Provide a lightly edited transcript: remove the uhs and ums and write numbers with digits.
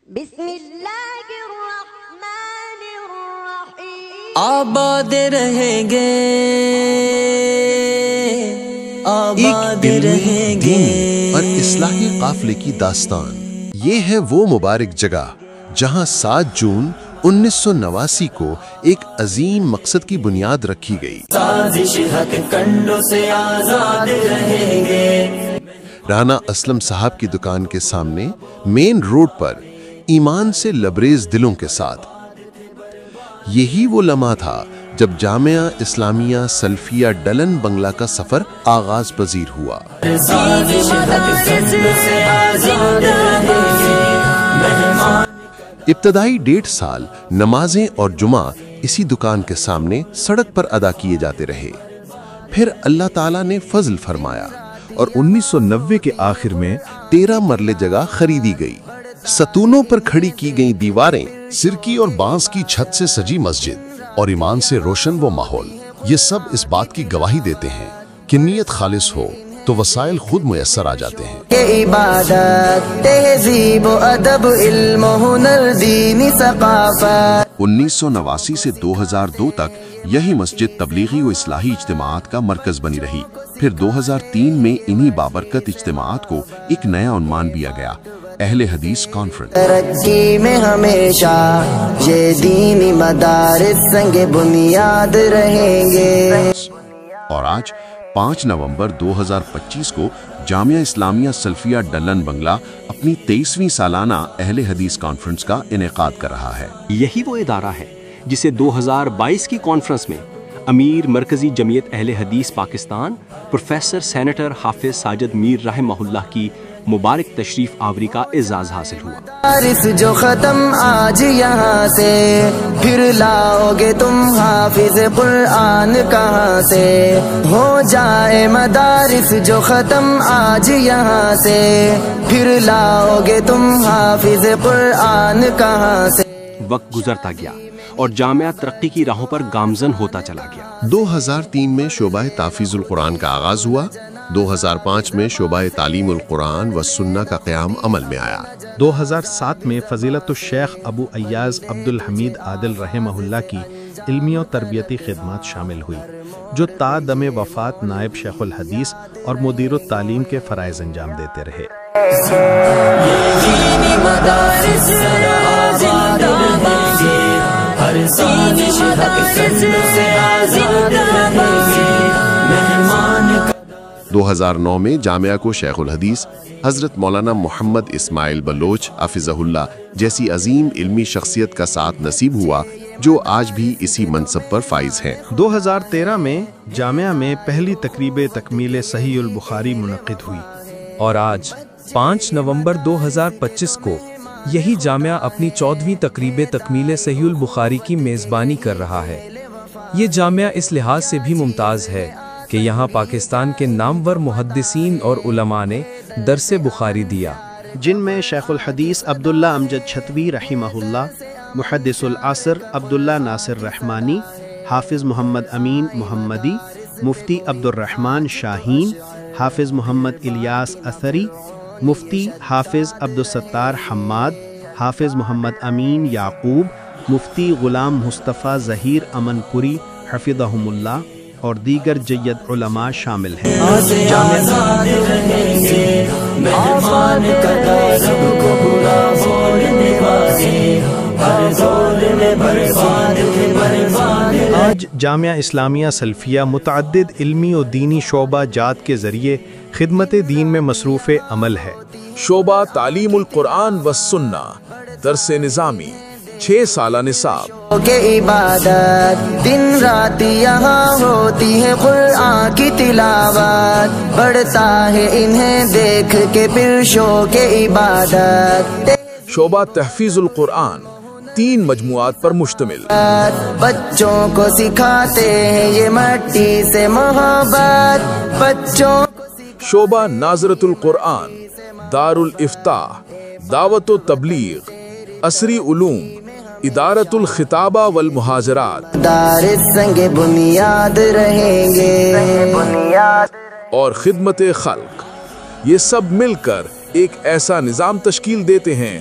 بسم اللہ الرحمن الرحیم۔ آباد رہیں گے، آباد رہیں گے۔ اور اصلاحی قافلے کی داستان، یہ ہے وہ مبارک جگہ جہاں 7 جون 1989 کو ایک عظیم مقصد کی بنیاد رکھی گئی۔ سازش حق کنڈوں سے آزاد رہیں گے۔ رانا اسلم صاحب کی دکان کے سامنے مین روڈ پر ایمان سے لبریز دلوں کے ساتھ، یہی وہ لمحہ تھا جب جامعہ اسلامیہ سلفیہ ڈلن بنگلہ کا سفر آغاز پذیر ہوا۔ ابتدائی 1.5 سال نمازیں اور جمعہ اسی دکان کے سامنے سڑک پر ادا کیے جاتے رہے، پھر اللہ تعالیٰ نے فضل فرمایا اور 1990 کے آخر میں 13 مرلے جگہ خریدی گئی۔ ستونوں پر کھڑی کی گئی دیواریں، سرکی اور بانس کی چھت سے سجی مسجد اور ایمان سے روشن وہ ماحول، یہ سب اس بات کی گواہی دیتے ہیں کہ نیت خالص ہو تو وسائل خود میسر آ جاتے ہیں۔ یہ عبادت، تہذیب و ادب، علم و ہنر، دینی ثقافت۔ 1989 سے 2002 تک یہی مسجد تبلیغی و اصلاحی اجتماعات کا مرکز بنی رہی۔ پھر 2003 میں انہی بابرکت اجتماعات کو ایک نیا عنوان دیا گیا، اہل حدیث کانفرنس۔ ترقی میں ہمیشہ یہ دینی مدارس سنگ بنیاد رہیں گے۔ اور آج 5 نومبر 2025 کو جامعہ اسلامیہ سلفیہ ڈلن بنگلہ اپنی 23ویں سالانہ اہل حدیث کانفرنس کا انعقاد کر رہا ہے۔ یہی وہ ادارہ ہے جسے 2022 کی کانفرنس میں امیر مرکزی جمعیت اہل حدیث پاکستان پروفیسر سینیٹر حافظ ساجد میر رحمہ اللہ کی مبارک تشریف آوری کا اعزاز حاصل ہوا۔ مدارس جو ختم آج یہاں سے، پھر لاؤ گے تم حافظ قرآن کہاں سے؟ ہو جائے مدارس جو ختم آج یہاں سے، پھر لاؤ گے تم حافظ قرآن کہاں سے؟ وقت گزرتا گیا اور جامعہ ترقی کی راہوں پر گامزن ہوتا چلا گیا۔ 2003 میں شعبہ تحفیظ القرآن کا آغاز ہوا۔ 2005 میں شعبہ تعلیم القرآن و سنہ کا قیام عمل میں آیا۔ 2007 میں فضیلت الشیخ ابو ایاز عبدالحمید عادل رحمہ اللہ کی علمی و تربیتی خدمات شامل ہوئی، جو تا دم وفات نائب شیخ الحدیث اور مدیر التعلیم کے فرائض انجام دیتے رہے۔ دو 2009 میں جامعہ کو شیخ الحدیث حضرت مولانا محمد اسماعیل بلوچ حفظہ اللہ جیسی عظیم علمی شخصیت کا ساتھ نصیب ہوا، جو آج بھی اسی منصب پر فائز ہیں۔ 2013 میں جامعہ میں پہلی تقریب تکمیل صحیح البخاری منعقد ہوئی، اور آج 5 نومبر 2025 کو یہی جامعہ اپنی 14ویں تقریب تکمیل صحیح البخاری کی میزبانی کر رہا ہے۔ یہ جامعہ اس لحاظ سے بھی ممتاز ہے کہ یہاں پاکستان کے نامور محدثین اور علماء نے درس بخاری دیا، جن میں شیخ الحدیث عبداللہ امجد چھتوی رحمہ اللہ، محدث العصر عبداللہ ناصر رحمانی، حافظ محمد امین محمدی، مفتی عبد الرحمن شاہین، حافظ محمد الیاس اثری، مفتی حافظ عبدالستار حماد، حافظ محمد امین یعقوب، مفتی غلام مصطفیٰ ظہیر امن پوری حفظہم اللہ اور دیگر جید علماء شامل ہیں۔ آج جامعہ اسلامیہ سلفیہ متعدد علمی و دینی شعبہ جات کے ذریعے خدمت دین میں مصروف عمل ہے۔ شعبہ تعلیم القرآن و سنہ، درس نظامی، 6 سالہ نصاب کہ عبادت دن رات یہاں ہوتی ہے، قرآن کی تلاوت بڑھتا ہے انہیں دیکھ کے پھر شوق عبادت۔ شعبہ تحفیظ القرآن 3 مجموعات پر مشتمل، بچوں کو سکھاتے ہیں یہ مٹی سے محبت، بچوں۔ شعبہ ناظرۃ القرآن، دار الافتاح، دعوت و تبلیغ، عصری علوم، ادارت الخطابہ والمہاجرات، دارس سنگ بنیاد رہیں گے، اور خدمت خلق۔ یہ سب مل کر ایک ایسا نظام تشکیل دیتے ہیں